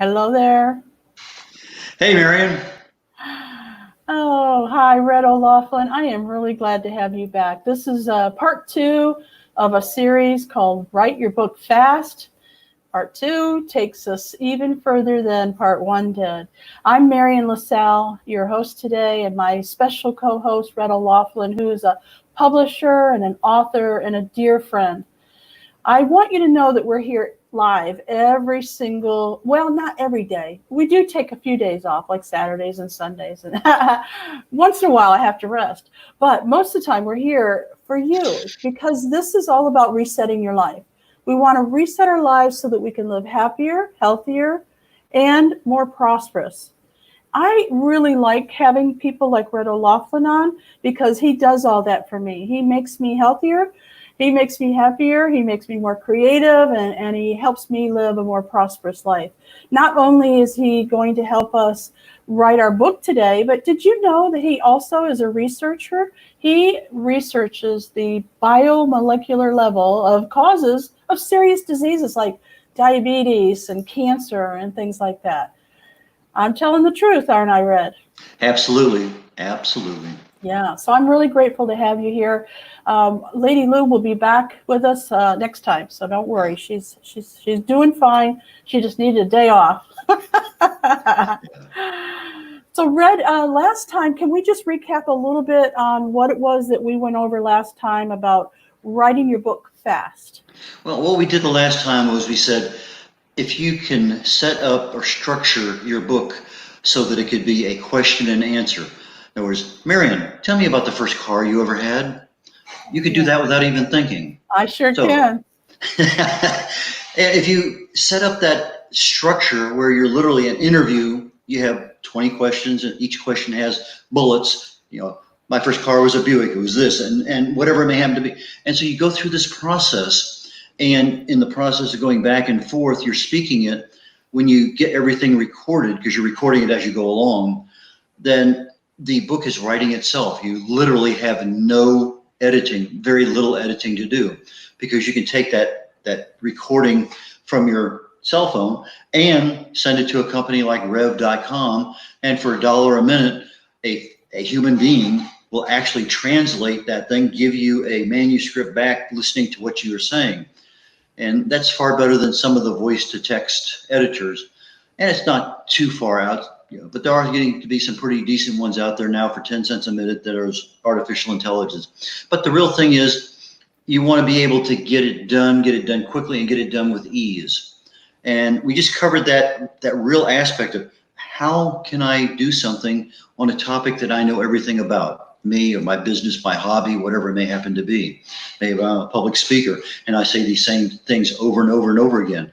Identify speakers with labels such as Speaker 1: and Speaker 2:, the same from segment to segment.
Speaker 1: Hello there.
Speaker 2: Hey, Marian.
Speaker 1: Oh, hi, Red O'Loughlin. I am really glad to have you back. This is part two of a series called Write Your Book Fast. Part two takes us even further than part one did. I'm Marian LaSalle, your host today, and my special co-host, Red O'Loughlin, who is a publisher and an author and a dear friend. I want you to know that we're here live every single, well, not every day. We do take a few days off, like Saturdays and Sundays. And once in a while, I have to rest. But most of the time, we're here for you because this is all about resetting your life. We want to reset our lives so that we can live happier, healthier, and more prosperous. I really like having people like Red O'Loughlin on because he does all that for me. He makes me healthier. He makes me happier. He makes me more creative, and he helps me live a more prosperous life. Not only is he going to help us write our book today, but did you know that he also is a researcher? He researches the biomolecular level of causes of serious diseases like diabetes and cancer and things like that. I'm telling the truth, aren't I, Red?
Speaker 2: Absolutely. Absolutely.
Speaker 1: Yeah, so I'm really grateful to have you here. Lady Lou will be back with us next time, so don't worry. She's doing fine. She just needed a day off. So, Red, last time, can we just recap a little bit on what it was that we went over last time about writing your book fast?
Speaker 2: Well, what we did the last time was we said if you can set up or structure your book so that it could be a question and answer. In other words, Marian, tell me about the first car you ever had. You could do
Speaker 1: Yeah,
Speaker 2: that without even thinking.
Speaker 1: I sure
Speaker 2: So,
Speaker 1: can.
Speaker 2: if you set up that structure where you're literally an interview, you have 20 questions and each question has bullets. My first car was a Buick, it was this, and whatever it may happen to be. And so you go through this process, and in the process of going back and forth, you're speaking it. When you get everything recorded, because you're recording it as you go along, then the book is writing itself. You literally have no editing, very little editing to do, because you can take that recording from your cell phone and send it to a company like rev.com, and for $1 a minute, a human being will actually translate that thing, give you a manuscript back listening to what you are saying. And that's far better than some of the voice to text editors. And it's not too far out, but there are getting to be some pretty decent ones out there now for 10 cents a minute that are artificial intelligence. But the real thing is you want to be able to get it done quickly, and get it done with ease. And we just covered that real aspect of how can I do something on a topic that I know everything about, me or my business, my hobby, whatever it may happen to be. Maybe I'm a public speaker and I say these same things over and over and over again.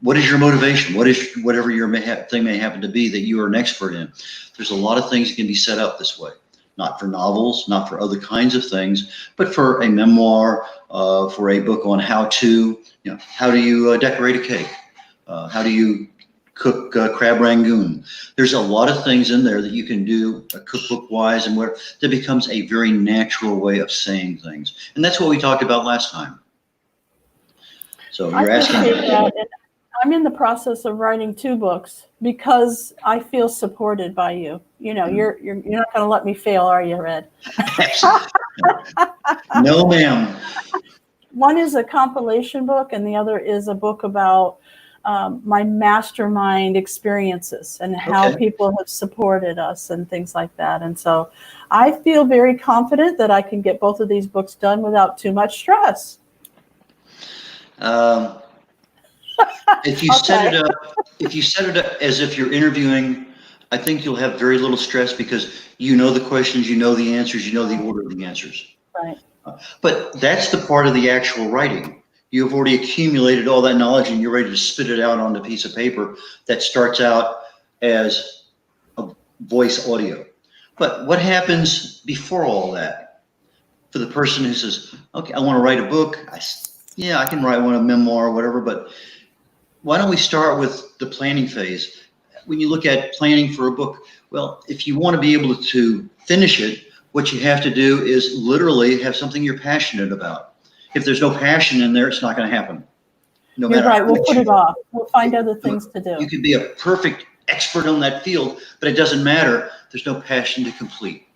Speaker 2: What is your motivation? What is whatever your thing may happen to be that you are an expert in? There's a lot of things that can be set up this way. Not for novels, not for other kinds of things, but for a memoir, for a book on how do you decorate a cake? How do you cook crab rangoon? There's a lot of things in there that you can do cookbook wise, and where that becomes a very natural way of saying things. And that's what we talked about last time. So
Speaker 1: I
Speaker 2: you're asking.
Speaker 1: appreciate that. And I'm in the process of writing two books because I feel supported by you. You know, you're not going to let me fail, are you, Red?
Speaker 2: No, ma'am.
Speaker 1: One is a compilation book, and the other is a book about my mastermind experiences and how
Speaker 2: Okay.
Speaker 1: people have supported us and things like that. And so I feel very confident that I can get both of these books done without too much stress.
Speaker 2: Um,
Speaker 1: Okay.
Speaker 2: if you set it up as if you're interviewing, I think you'll have very little stress because you know the questions, you know the answers, you know the order of the answers.
Speaker 1: Right.
Speaker 2: But that's the part of the actual writing. You've already accumulated all that knowledge and you're ready to spit it out on a piece of paper that starts out as a voice audio. But what happens before all that? For the person who says, okay, I want to write a book. Yeah, I can write one, a memoir or whatever, but why don't we start with the planning phase? When you look at planning for a book, well, if you want to be able to finish it, what you have to do is literally have something you're passionate about. If there's no passion in there, it's not going to happen. no
Speaker 1: You're
Speaker 2: matter
Speaker 1: right.
Speaker 2: how
Speaker 1: We'll
Speaker 2: much
Speaker 1: put
Speaker 2: you
Speaker 1: it off. We'll find other things to do.
Speaker 2: You could be a perfect expert on that field, but it doesn't matter. There's no passion to complete.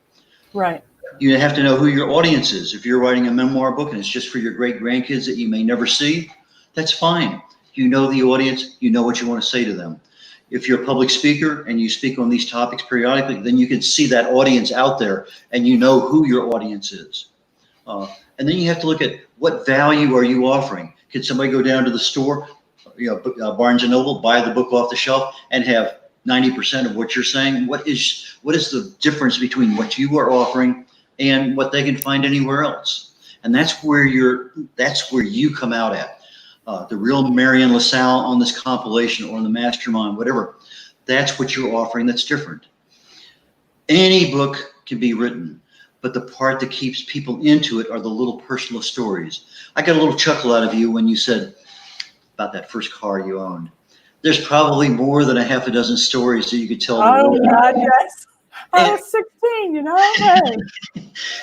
Speaker 1: Right.
Speaker 2: You have to know who your audience is. If you're writing a memoir book and it's just for your great grandkids that you may never see, that's fine. You know the audience, you know what you want to say to them. If you're a public speaker and you speak on these topics periodically, then you can see that audience out there and you know who your audience is. And then you have to look at what value are you offering. Can somebody go down to the store, Barnes and Noble, buy the book off the shelf and have 90% of what you're saying? What is the difference between what you are offering and what they can find anywhere else? And that's where you come out at. The real Marian, LaSalle on this compilation or in the mastermind, whatever, that's what you're offering that's different. Any book can be written, but the part that keeps people into it are the little personal stories. I got a little chuckle out of you when you said about that first car you owned. There's probably more than a half a dozen stories that you could tell.
Speaker 1: Oh, God, yes. I was 16, you know? Hey.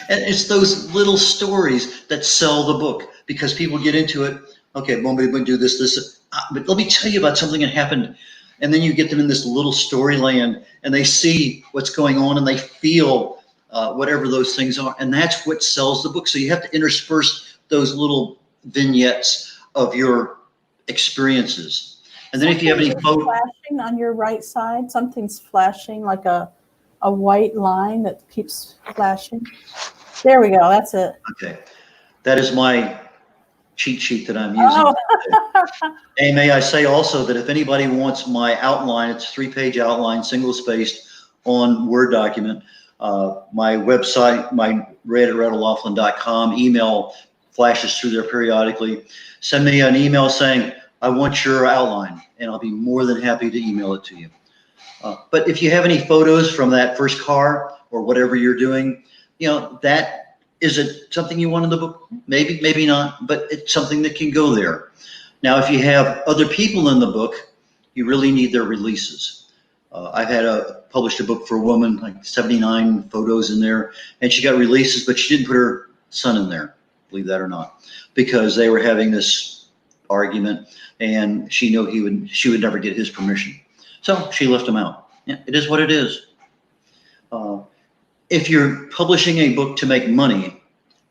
Speaker 2: And it's those little stories that sell the book because people get into it. Okay, well, we're going to do this. But let me tell you about something that happened. And then you get them in this little story land and they see what's going on and they feel whatever those things are. And that's what sells the book. So you have to intersperse those little vignettes of your experiences. And then if you have any photos.
Speaker 1: Flashing on your right side, something's flashing like a white line that keeps flashing. There we go. That's it.
Speaker 2: Okay. That is my cheat sheet that I'm using.
Speaker 1: Oh.
Speaker 2: And may I say also that if anybody wants my outline, it's a 3-page outline, single-spaced on Word document. My website, my red@redlaughlin.com, email flashes through there periodically. Send me an email saying, I want your outline, and I'll be more than happy to email it to you. But if you have any photos from that first car or whatever you're doing, that is it something you want in the book? Maybe, maybe not, but it's something that can go there. Now, if you have other people in the book, you really need their releases. I've published a book for a woman, like 79 photos in there, and she got releases, but she didn't put her son in there, believe that or not, because they were having this argument, and she knew she would never get his permission. So she left him out. Yeah, it is what it is. If you're publishing a book to make money,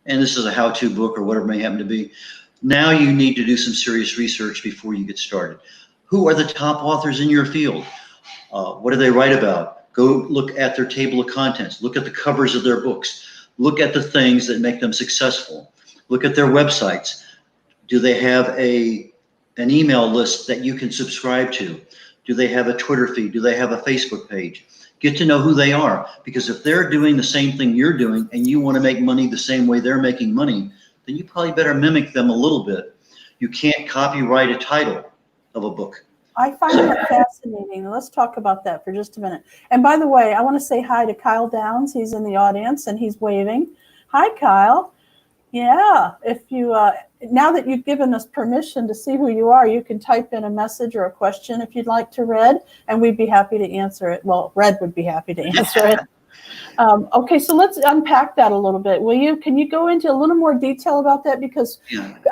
Speaker 2: and this is a how-to book or whatever it may happen to be, now you need to do some serious research before you get started. Who are the top authors in your field? What do they write about? Go look at their table of contents. Look at the covers of their books. Look at the things that make them successful. Look at their websites. Do they have an email list that you can subscribe to? Do they have a Twitter feed? Do they have a Facebook page? Get to know who they are, because if they're doing the same thing you're doing and you want to make money the same way they're making money, then you probably better mimic them a little bit. You can't copyright a title of a book.
Speaker 1: I find that fascinating. Let's talk about that for just a minute. And by the way, I want to say hi to Kyle Downs. He's in the audience and he's waving. Hi, Kyle. Yeah, if you now that you've given us permission to see who you are, you can type in a message or a question if you'd like to, Red, and we'd be happy to answer it. Well, Red would be happy to answer it. Okay, so let's unpack that a little bit. Can you go into a little more detail about that? Because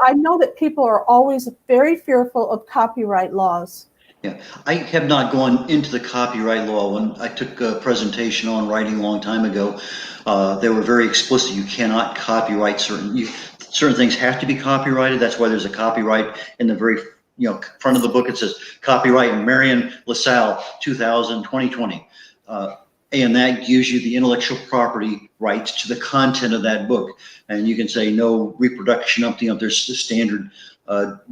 Speaker 1: I know that people are always very fearful of copyright laws.
Speaker 2: Yeah, I have not gone into the copyright law. When I took a presentation on writing a long time ago, they were very explicit. You cannot copyright certain things have to be copyrighted. That's why there's a copyright in the very front of the book. It says copyright Marian, LaSalle 2020. And that gives you the intellectual property rights to the content of that book. And you can say no reproduction up. There's the standard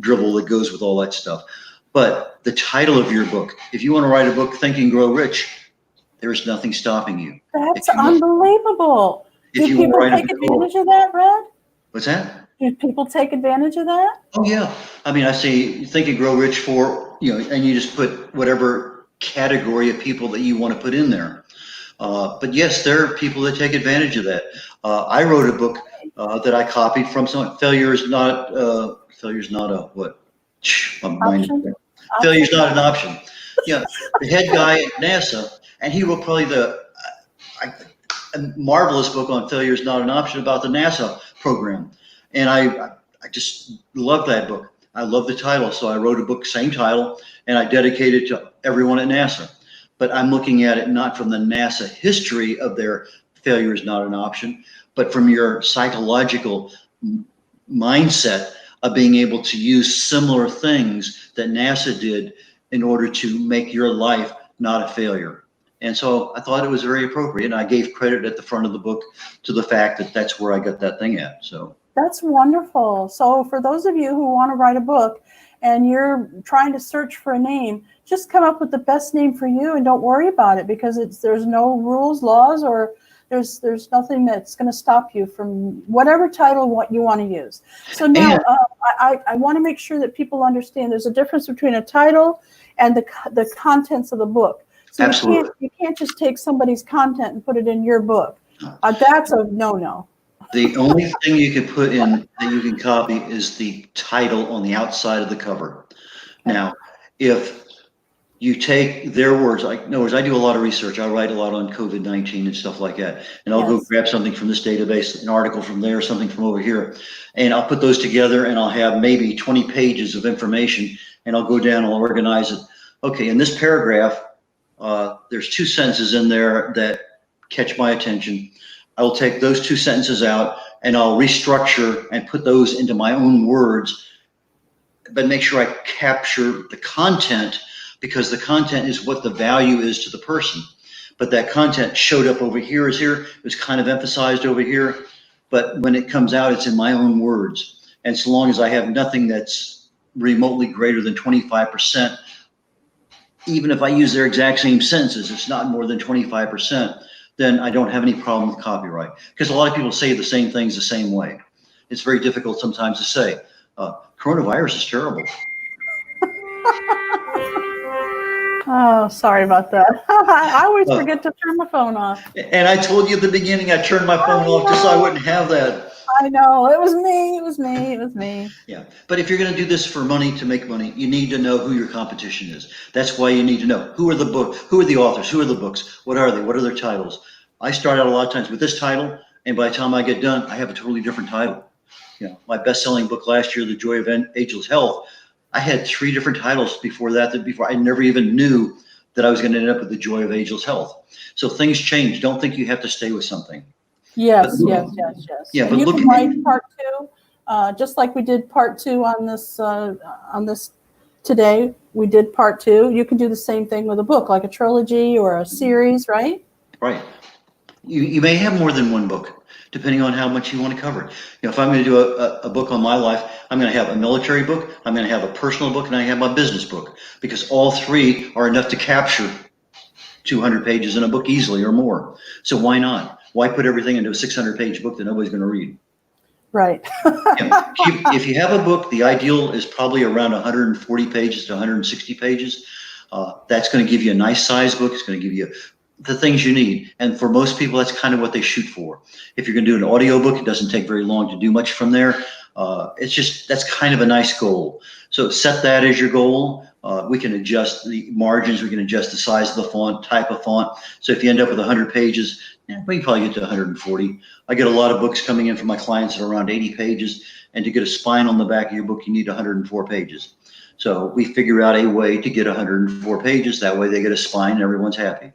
Speaker 2: dribble that goes with all that stuff. But the title of your book, if you want to write a book, Think and Grow Rich, there's nothing stopping you.
Speaker 1: That's unbelievable. Do people take advantage of that, Red?
Speaker 2: What's that?
Speaker 1: Do people take advantage of that?
Speaker 2: Oh, yeah. I mean, I say Think and Grow Rich for, and you just put whatever category of people that you want to put in there. But yes, there are people that take advantage of that. I wrote a book that I copied from someone. Failure's not a what? Failure's not an option. Yeah, the head guy at NASA, and he wrote probably a marvelous book on failure is not an option about the NASA program. And I just love that book. I love the title. So I wrote a book, same title, and I dedicated it to everyone at NASA. But I'm looking at it not from the NASA history of their failure is not an option, but from your psychological mindset of being able to use similar things that NASA did in order to make your life not a failure. And so I thought it was very appropriate. And I gave credit at the front of the book to the fact that that's where I got that thing at. So
Speaker 1: that's wonderful. So for those of you who want to write a book and you're trying to search for a name, just come up with the best name for you and don't worry about it, because there's no rules, laws, or there's nothing that's going to stop you from whatever title what you want to use. So now I want to make sure that people understand there's a difference between a title and the contents of the book. So
Speaker 2: absolutely.
Speaker 1: You can't just take somebody's content and put it in your book. That's a no-no.
Speaker 2: The only thing you can put in that you can copy is the title on the outside of the cover. Now, if you take their words, like, in other words, I do a lot of research. I write a lot on COVID-19 and stuff like that. And I'll go grab something from this database, an article from there, something from over here. And I'll put those together and I'll have maybe 20 pages of information, and I'll go down and I'll organize it. Okay, in this paragraph, there's 2 sentences in there that catch my attention. I will take those 2 sentences out and I'll restructure and put those into my own words, but make sure I capture the content, because the content is what the value is to the person. But that content showed up over here, it was kind of emphasized over here, but when it comes out, it's in my own words. And so long as I have nothing that's remotely greater than 25%, even if I use their exact same sentences, it's not more than 25%, then I don't have any problem with copyright. Because a lot of people say the same things the same way. It's very difficult sometimes to say, coronavirus is terrible.
Speaker 1: Oh, sorry about that. I always forget to turn my phone off.
Speaker 2: And I told you at the beginning, I turned my phone off just so I wouldn't have that.
Speaker 1: I know, it was me.
Speaker 2: Yeah, but if you're going to do this for money, to make money, you need to know who your competition is. That's why you need to know who are the authors, who are the books, what are they, what are their titles. I start out a lot of times with this title, and by the time I get done, I have a totally different title. You know, my best-selling book last year, The Joy of Ageless Health, I had 3 different titles before that before I never even knew that I was going to end up with The Joy of Ageless Health. So things change. Don't think you have to stay with something.
Speaker 1: Yes. Yeah,
Speaker 2: but
Speaker 1: you can write part 2, just like we did part 2 on this today. We did part 2. You can do the same thing with a book, like a trilogy or a series, right?
Speaker 2: Right. You may have more than one book, depending on how much you want to cover. You know, if I'm going to do a book on my life, I'm going to have a military book, I'm going to have a personal book, and I have my business book, because all 3 are enough to capture 200 pages in a book easily or more. So why not? Why put everything into a 600-page book that nobody's going to read?
Speaker 1: Right.
Speaker 2: If you have a book, the ideal is probably around 140 pages to 160 pages. That's going to give you a nice size book. It's going to give you the things you need. And for most people, that's kind of what they shoot for. If you're going to do an audio book, it doesn't take very long to do much from there. That's kind of a nice goal. So set that as your goal. We can adjust the margins. We can adjust the size of the font, type of font. So if you end up with 100 pages, we can probably get to 140. I get a lot of books coming in from my clients that are around 80 pages. And to get a spine on the back of your book, you need 104 pages. So we figure out a way to get 104 pages. That way they get a spine and everyone's happy.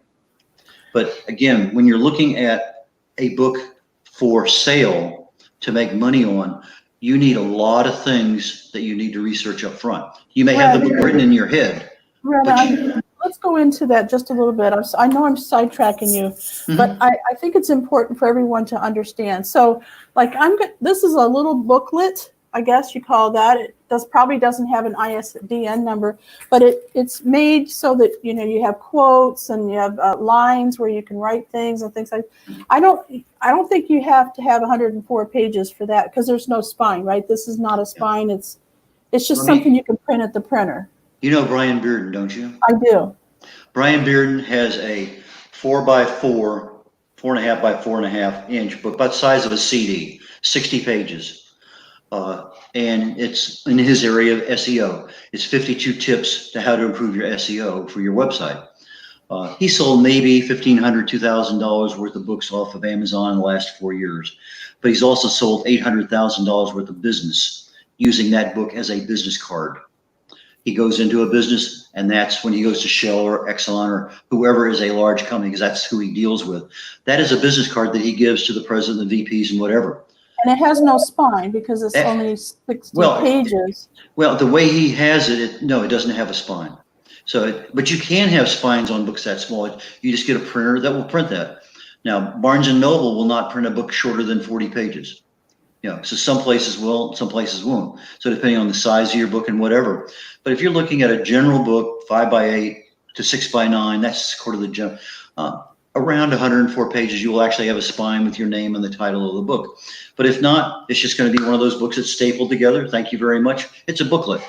Speaker 2: But again, when you're looking at a book for sale to make money on, you need a lot of things that you need to research up front. You may have the book written in your head.
Speaker 1: Let's go into that just a little bit. I know I'm sidetracking you, but I think it's important for everyone to understand. So, like, this is a little booklet, I guess you call that. It probably doesn't have an ISBN number, but it's made so that you have quotes and you have lines where you can write things and things like. I don't think you have to have 104 pages for that, because there's no spine, right? This is not a spine. It's just something you can print at the printer. You
Speaker 2: know Brian Bearden, don't you?
Speaker 1: I do.
Speaker 2: Brian Bearden has a 4x4, 4.5 by 4.5 inch book, about the size of a CD, 60 pages. And it's in his area of SEO. It's 52 tips to how to improve your SEO for your website. He sold maybe $1,500, $2,000 worth of books off of Amazon in the last 4 years. But he's also sold $800,000 worth of business using that book as a business card. He goes into a business, and that's when he goes to Shell or Exxon or whoever is a large company, because that's who he deals with. That is a business card that he gives to the president, the VPs, and whatever.
Speaker 1: And it has no spine because it's only 60 pages.
Speaker 2: Well, the way he has it, no, it doesn't have a spine. So, but you can have spines on books that small. You just get a printer that will print that. Now, Barnes and Noble will not print a book shorter than 40 pages. So some places will, some places won't. So depending on the size of your book and whatever. But if you're looking at a general book, 5x8 to 6x9, that's quarter of the gem. Around 104 pages, you will actually have a spine with your name and the title of the book. But if not, it's just going to be one of those books that's stapled together. Thank you very much. It's a booklet.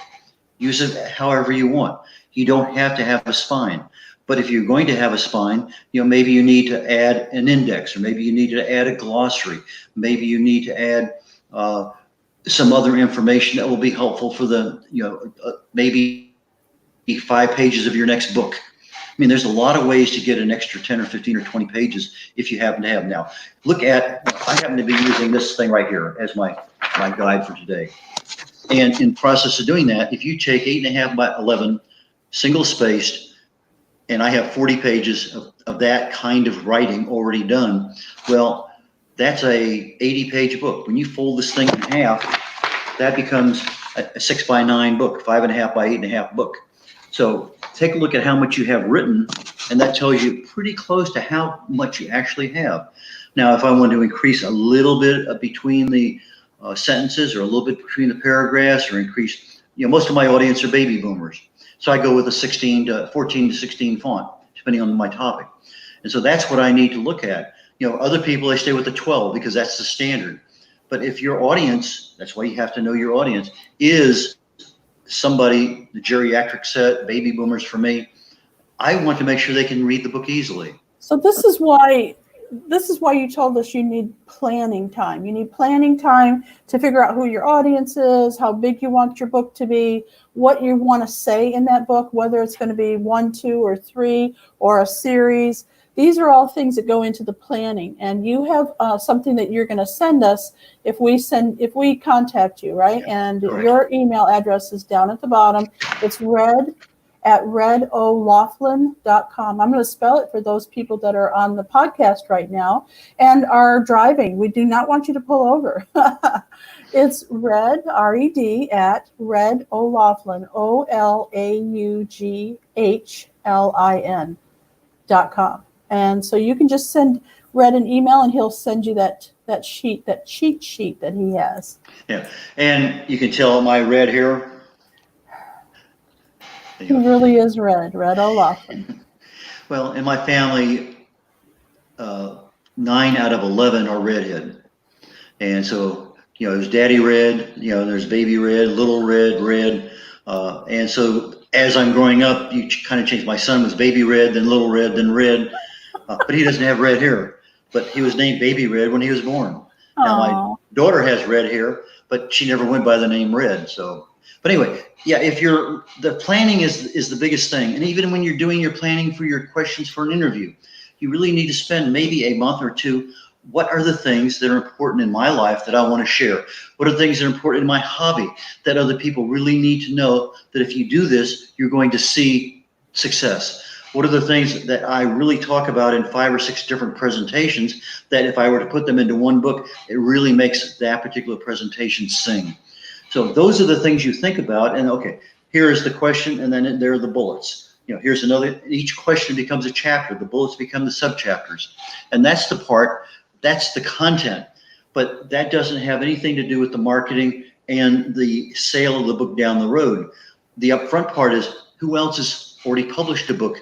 Speaker 2: Use it however you want. You don't have to have a spine. But if you're going to have a spine, maybe you need to add an index, or maybe you need to add a glossary. Maybe you need to add some other information that will be helpful for the, maybe 5 pages of your next book. I mean, there's a lot of ways to get an extra 10 or 15 or 20 pages if you happen to have. Now, I happen to be using this thing right here as my guide for today. And in process of doing that, if you take 8.5 by 11, single spaced, and I have 40 pages of that kind of writing already done, well, that's a 80-page book. When you fold this thing in half, that becomes a 6x9 book, 5.5 by 8.5 book. So take a look at how much you have written, and that tells you pretty close to how much you actually have. Now, if I want to increase a little bit between the sentences, or a little bit between the paragraphs, or increase, most of my audience are baby boomers. So I go with a 14 to 16 font, depending on my topic. And so that's what I need to look at. Other people, they stay with the 12 because that's the standard. But if your audience, that's why you have to know your audience, is somebody, the geriatric set, baby boomers for me, I want to make sure they can read the book easily.
Speaker 1: So this is why you told us you need planning time. You need planning time to figure out who your audience is, how big you want your book to be, what you want to say in that book, whether it's going to be 1, 2, or 3, or a series. These are all things that go into the planning, and you have something that you're going to send us if we contact you, right? And
Speaker 2: correct.
Speaker 1: Your email address is down at the bottom. It's red@redolaughlin.com. I'm going to spell it for those people that are on the podcast right now and are driving. We do not want you to pull over. It's red, R-E-D, at redolaughlin, OLAUGHLIN.com. And so you can just send Red an email, and he'll send you that cheat sheet that he has.
Speaker 2: Yeah, and you can tell my Red here.
Speaker 1: He really is Red O'Laughlin.
Speaker 2: Well, in my family, 9 out of 11 are redhead. And so, there's Daddy Red, there's Baby Red, Little Red, Red. And so as I'm growing up, you kind of change. My son was Baby Red, then Little Red, then Red. But he doesn't have red hair. But he was named Baby Red when he was born. Now my daughter has red hair, but she never went by the name Red. So, but anyway, yeah, the planning is the biggest thing. And even when you're doing your planning for your questions for an interview, you really need to spend maybe a month or two. What are the things that are important in my life that I want to share? What are the things that are important in my hobby that other people really need to know, that if you do this, you're going to see success? What are the things that I really talk about in 5 or 6 different presentations that if I were to put them into one book, it really makes that particular presentation sing? So those are the things you think about. And okay, here is the question, and then there are the bullets. Here's another, each question becomes a chapter. The bullets become the subchapters. And that's the part, that's the content. But that doesn't have anything to do with the marketing and the sale of the book down the road. The upfront part is, who else has already published a book?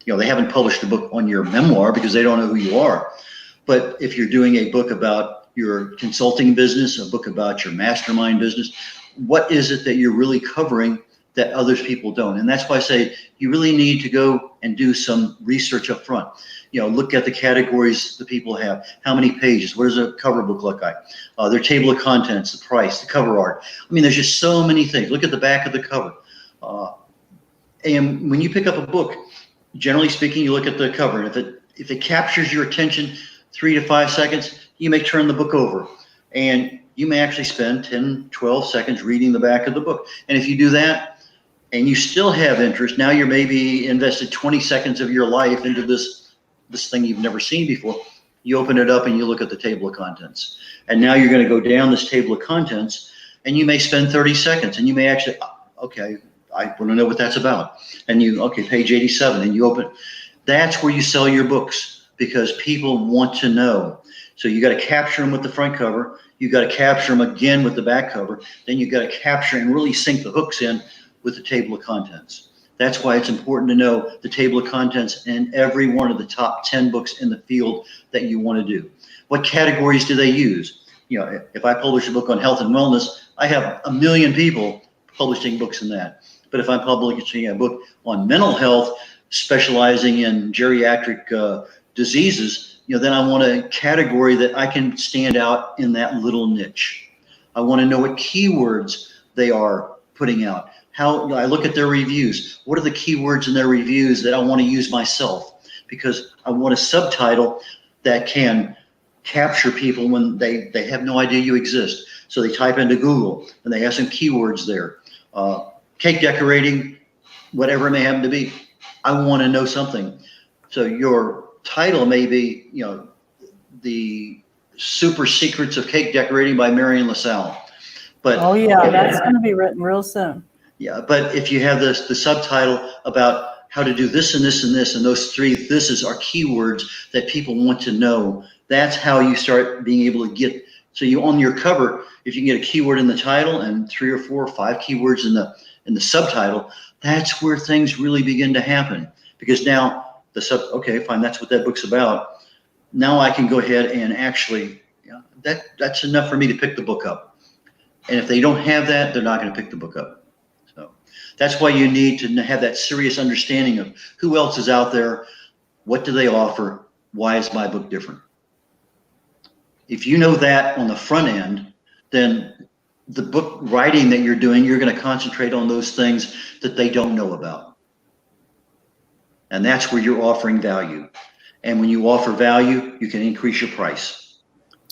Speaker 2: They haven't published a book on your memoir because they don't know who you are. But if you're doing a book about your consulting business, a book about your mastermind business, what is it that you're really covering that others people don't? And that's why I say you really need to go and do some research up front. Look at the categories the people have. How many pages? What does a cover book look like? Their table of contents, the price, the cover art. I mean, there's just so many things. Look at the back of the cover. And when you pick up a book, generally speaking, you look at the cover. And if it captures your attention 3 to 5 seconds, you may turn the book over. And you may actually spend 10, 12 seconds reading the back of the book. And if you do that and you still have interest, now you're maybe invested 20 seconds of your life into this thing you've never seen before. You open it up and you look at the table of contents. And now you're going to go down this table of contents and you may spend 30 seconds and you may actually, okay, I want to know what that's about. And you, okay, page 87, and you open. That's where you sell your books, because people want to know. So you got to capture them with the front cover. You got to capture them again with the back cover. Then you got to capture and really sink the hooks in with the table of contents. That's why it's important to know the table of contents in every one of the top 10 books in the field that you want to do. What categories do they use? You know, if I publish a book on health and wellness, I have 1 million people publishing books in that. But if I'm publishing a book on mental health, specializing in geriatric diseases, you know, then I want a category that I can stand out in that little niche. I want to know what keywords they are putting out. How, you know, I look at their reviews. What are the keywords in their reviews that I want to use myself? Because I want a subtitle that can capture people when they have no idea you exist. So they type into Google and they have some keywords there. Cake decorating, whatever it may happen to be. I want to know something. So your title may be, you know, the Super Secrets of Cake Decorating by Marian, LaSalle. But
Speaker 1: oh yeah, that's going to be written real soon.
Speaker 2: Yeah, but if you have the subtitle about how to do this and this and this, and those three thises are keywords that people want to know, that's how you start being able to get. So you, on your cover, if you can get a keyword in the title and 3 or 4 or 5 keywords in the subtitle, that's where things really begin to happen. Because now okay, fine, that's what that book's about. Now I can go ahead and actually, you know, that's enough for me to pick the book up. And if they don't have that, they're not going to pick the book up. So that's why you need to have that serious understanding of who else is out there, what do they offer, why is my book different. If you know that on the front end, then the book writing that you're doing, you're going to concentrate on those things that they don't know about. And that's where you're offering value. And when you offer value, you can increase your price.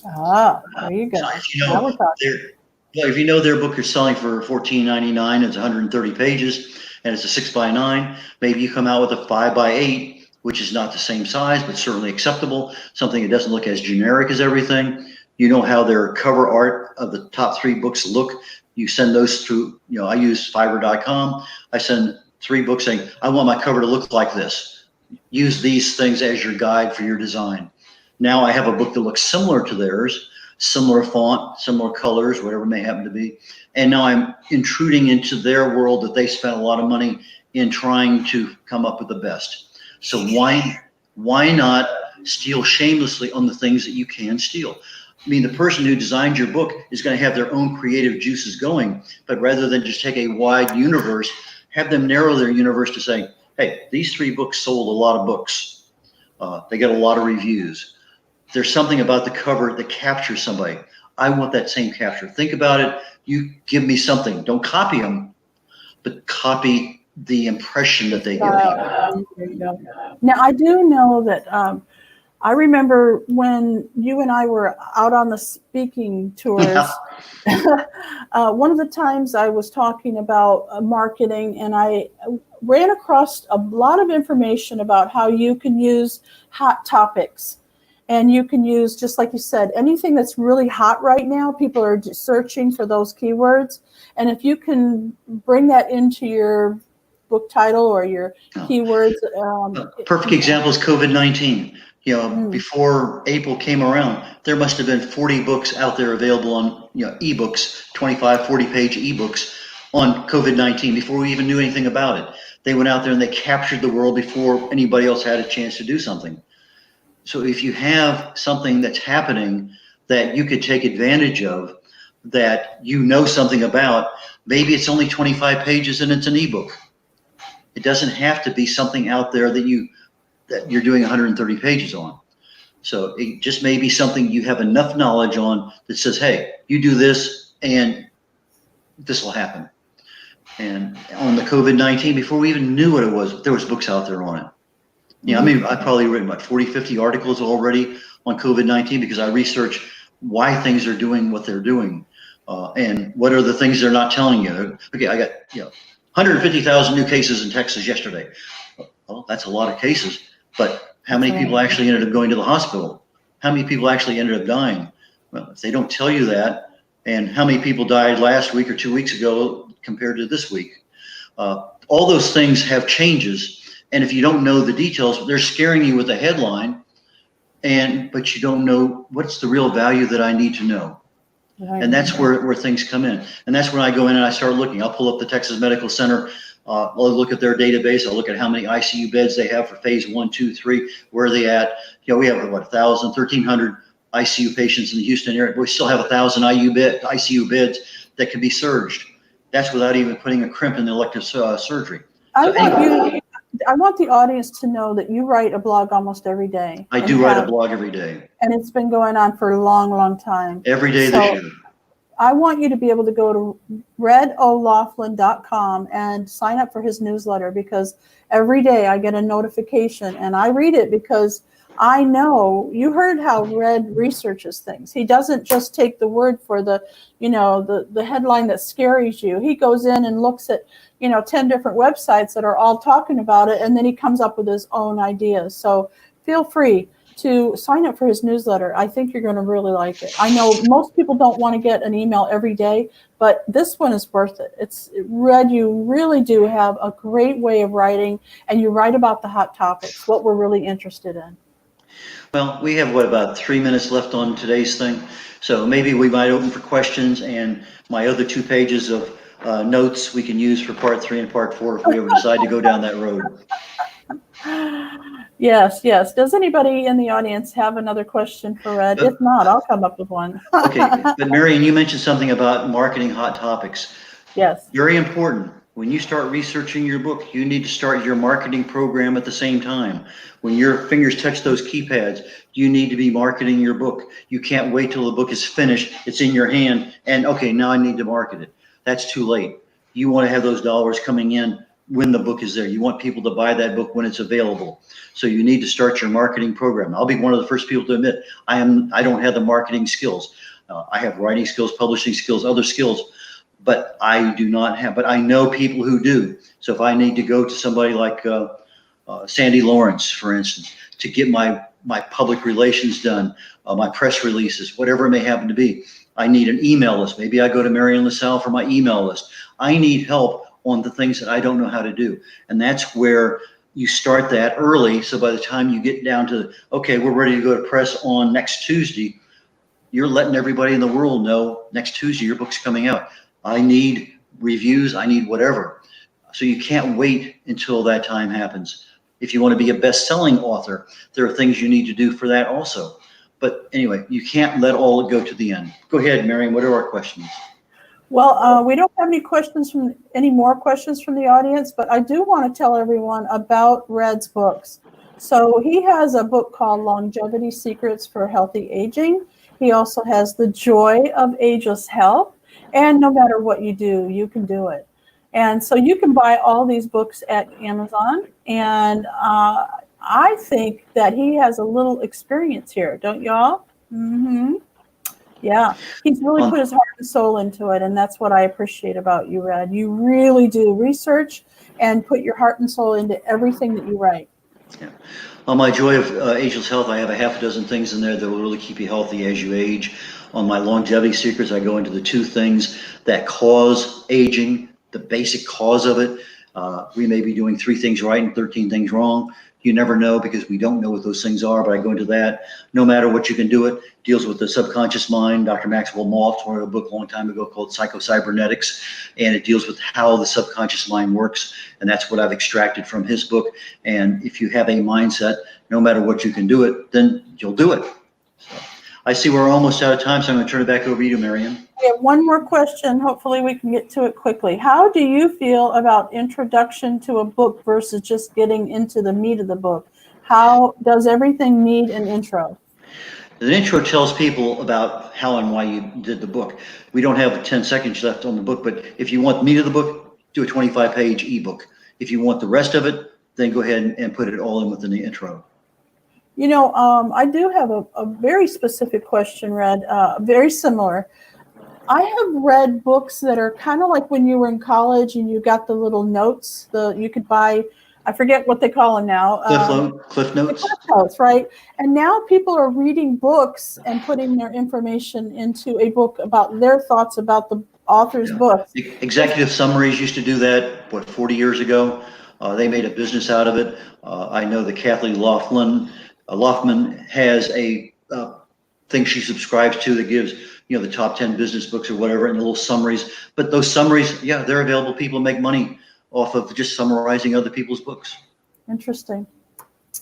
Speaker 1: Ah, there you go.
Speaker 2: So if you know their book is selling for $14.99, it's 130 pages, and it's a 6x9, maybe you come out with a 5x8, which is not the same size, but certainly acceptable, something that doesn't look as generic as everything. You know how their cover art of the top 3 books look. You send those through, you know, I use Fiverr.com. I send 3 books saying, I want my cover to look like this. Use these things as your guide for your design. Now I have a book that looks similar to theirs, similar font, similar colors, whatever it may happen to be. And now I'm intruding into their world that they spent a lot of money in trying to come up with the best. So why not steal shamelessly on the things that you can steal? I mean, the person who designed your book is going to have their own creative juices going, but rather than just take a wide universe, have them narrow their universe to say, hey, these 3 books sold a lot of books. They got a lot of reviews. There's something about the cover that captures somebody. I want that same capture. Think about it. You give me something. Don't copy them, but copy the impression that they give you.
Speaker 1: Now, I do know that I remember when you and I were out on the speaking tours, one of the times I was talking about marketing, and I ran across a lot of information about how you can use hot topics. And you can use, just like you said, anything that's really hot right now. People are just searching for those keywords. And if you can bring that into your book title or your keywords.
Speaker 2: Perfect example is COVID-19. You know, before April came around, there must have been 40 books out there available on, you know, ebooks, 25, 40-page ebooks on COVID-19 before we even knew anything about it. They went out there and they captured the world before anybody else had a chance to do something. So if you have something that's happening that you could take advantage of, that you know something about, maybe it's only 25 pages and it's an ebook. It doesn't have to be something out there that you're doing 130 pages on. So it just may be something you have enough knowledge on that says, hey, you do this and this will happen. And on the COVID-19, before we even knew what it was, there was books out there on it. Yeah, I mean, I've probably written about 40, 50 articles already on COVID-19 because I research why things are doing what they're doing, and what are the things they're not telling you. Okay, I got 150,000 new cases in Texas yesterday. Well, that's a lot of cases, but how many people actually ended up going to the hospital? How many people actually ended up dying? Well, if they don't tell you that, and how many people died last week or 2 weeks ago compared to this week, all those things have changes. And if you don't know the details, they're scaring you with a headline, but you don't know what's the real value that I need to know. Right. And that's where things come in. And that's when I go in and I start looking. I'll pull up the Texas Medical Center. I'll look at their database. I'll look at how many ICU beds they have for phase 1, 2, 3. Where are they at? We have 1,000, 1,300 ICU patients in the Houston area. We still have 1,000 ICU beds that can be surged. That's without even putting a crimp in the elective surgery.
Speaker 1: I want the audience to know that you write a blog almost every day.
Speaker 2: I do write a blog every day.
Speaker 1: And it's been going on for a long, long time.
Speaker 2: Every day this year.
Speaker 1: I want you to be able to go to redolaughlin.com and sign up for his newsletter, because every day I get a notification and I read it, because I know you heard how Red researches things. He doesn't just take the word for the headline that scares you. He goes in and looks at 10 different websites that are all talking about it, and then he comes up with his own ideas. So feel free to sign up for his newsletter. I think you're going to really like it. I know most people don't want to get an email every day, but this one is worth it. Red, you really do have a great way of writing, and you write about the hot topics, what we're really interested in.
Speaker 2: Well, we have, about 3 minutes left on today's thing. So maybe we might open for questions, and my other 2 pages of notes we can use for part 3 and part 4 if we ever decide to go down that road.
Speaker 1: Yes. Does anybody in the audience have another question for Red? If not, I'll come up with one.
Speaker 2: Okay, but Marian, you mentioned something about marketing hot topics.
Speaker 1: Yes.
Speaker 2: Very important. When you start researching your book, you need to start your marketing program at the same time. When your fingers touch those keypads, you need to be marketing your book. You can't wait till the book is finished, it's in your hand, and okay, now I need to market it. That's too late. You want to have those dollars coming in when the book is there. You want people to buy that book when it's available. So you need to start your marketing program. I'll be one of the first people to admit I don't have the marketing skills. I have writing skills, publishing skills, other skills, but I do not have, but I know people who do. So if I need to go to somebody like Sandy Lawrence, for instance, to get my public relations done, my press releases, whatever it may happen to be, I need an email list. Maybe I go to Marian LaSalle for my email list. I need help on the things that I don't know how to do. And that's where you start that early. So by the time you get down to, okay, we're ready to go to press on next Tuesday, you're letting everybody in the world know next Tuesday your book's coming out. I need reviews, I need whatever. So you can't wait until that time happens. If you want to be a best-selling author, there are things you need to do for that also. But anyway, you can't let all go to the end. Go ahead, Marian, what are our questions?
Speaker 1: Well, we don't have any more questions from the audience, but I do want to tell everyone about Red's books. So he has a book called Longevity Secrets for Healthy Aging. He also has The Joy of Ageless Health, and No Matter What You Do, You Can Do It. And so you can buy all these books at Amazon, and I think that he has a little experience here, don't y'all? Mm-hmm. Yeah, he's really put his heart and soul into it, and that's what I appreciate about you, Red. You really do research and put your heart and soul into everything that you write.
Speaker 2: Yeah. On my Joy of Ageless Health, I have a half a dozen things in there that will really keep you healthy as you age. On my Longevity Secrets, I go into the 2 things that cause aging, the basic cause of it. We may be doing 3 things right and 13 things wrong. You never know, because we don't know what those things are, but I go into that. No Matter What You Can Do It deals with the subconscious mind. Dr. Maxwell Maltz wrote a book a long time ago called Psychocybernetics, and it deals with how the subconscious mind works, and that's what I've extracted from his book. And if you have a mindset, no matter what you can do it, then you'll do it. So I see we're almost out of time, so I'm going to turn it back over to you, Marian.
Speaker 1: We have one more question. Hopefully we can get to it quickly. How do you feel about introduction to a book versus just getting into the meat of the book? How does everything need an intro?
Speaker 2: The intro tells people about how and why you did the book. We don't have 10 seconds left on the book, but if you want the meat of the book, do a 25-page ebook. If you want the rest of it, then go ahead and put it all in within the intro.
Speaker 1: I do have a very specific question, Red, very similar. I have read books that are kind of like when you were in college and you got the little notes, you could buy, I forget what they call them now.
Speaker 2: Cliff
Speaker 1: The
Speaker 2: Notes.
Speaker 1: Cliff Notes, right? And now people are reading books and putting their information into a book about their thoughts about the author's books.
Speaker 2: Executive summaries used to do that, 40 years ago? They made a business out of it. I know that Kathleen Loftman has a thing she subscribes to that gives, the top 10 business books or whatever, and little summaries. But those summaries, yeah, they're available. People make money off of just summarizing other people's books.
Speaker 1: Interesting.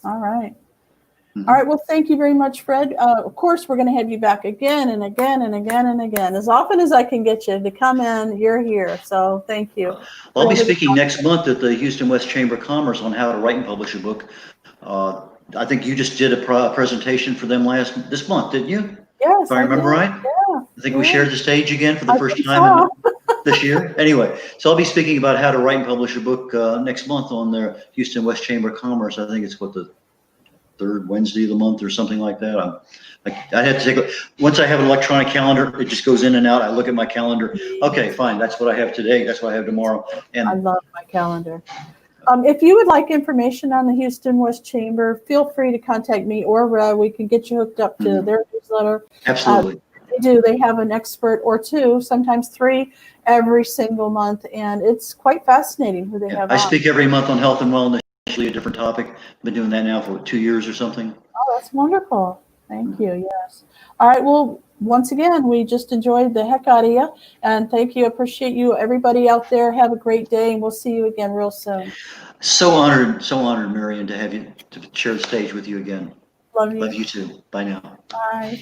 Speaker 1: All right. All right. Well, thank you very much, Fred. Of course, we're going to have you back again and again and again and again. As often as I can get you to come in, you're here. So thank you.
Speaker 2: I'll be speaking next month at the Houston West Chamber of Commerce on how to write and publish a book. I think you just did a presentation for them this month, didn't you?
Speaker 1: Yes.
Speaker 2: If I remember right.
Speaker 1: Yeah.
Speaker 2: I think we shared the stage again for the first time this year. Anyway, so I'll be speaking about how to write and publish a book next month on their Houston West Chamber of Commerce. I think it's the third Wednesday of the month or something like that. I had to once I have an electronic calendar, it just goes in and out. I look at my calendar. Okay, fine. That's what I have today. That's what I have tomorrow. And
Speaker 1: I love my calendar. If you would like information on the Houston West Chamber, feel free to contact me or Red. We can get you hooked up to their newsletter.
Speaker 2: Absolutely.
Speaker 1: They do. They have an expert or two, sometimes three, every single month, and it's quite fascinating who they have.
Speaker 2: I speak every month on health and wellness, usually a different topic. I've been doing that now for 2 years or something.
Speaker 1: Oh, that's wonderful. Thank you. Yes. All right. Well, once again, we just enjoyed the heck out of you, and thank you. Appreciate you. Everybody out there, have a great day, and we'll see you again real soon.
Speaker 2: So honored, Marian, to have you to share the stage with you again.
Speaker 1: Love you.
Speaker 2: Love you too. Bye now.
Speaker 1: Bye.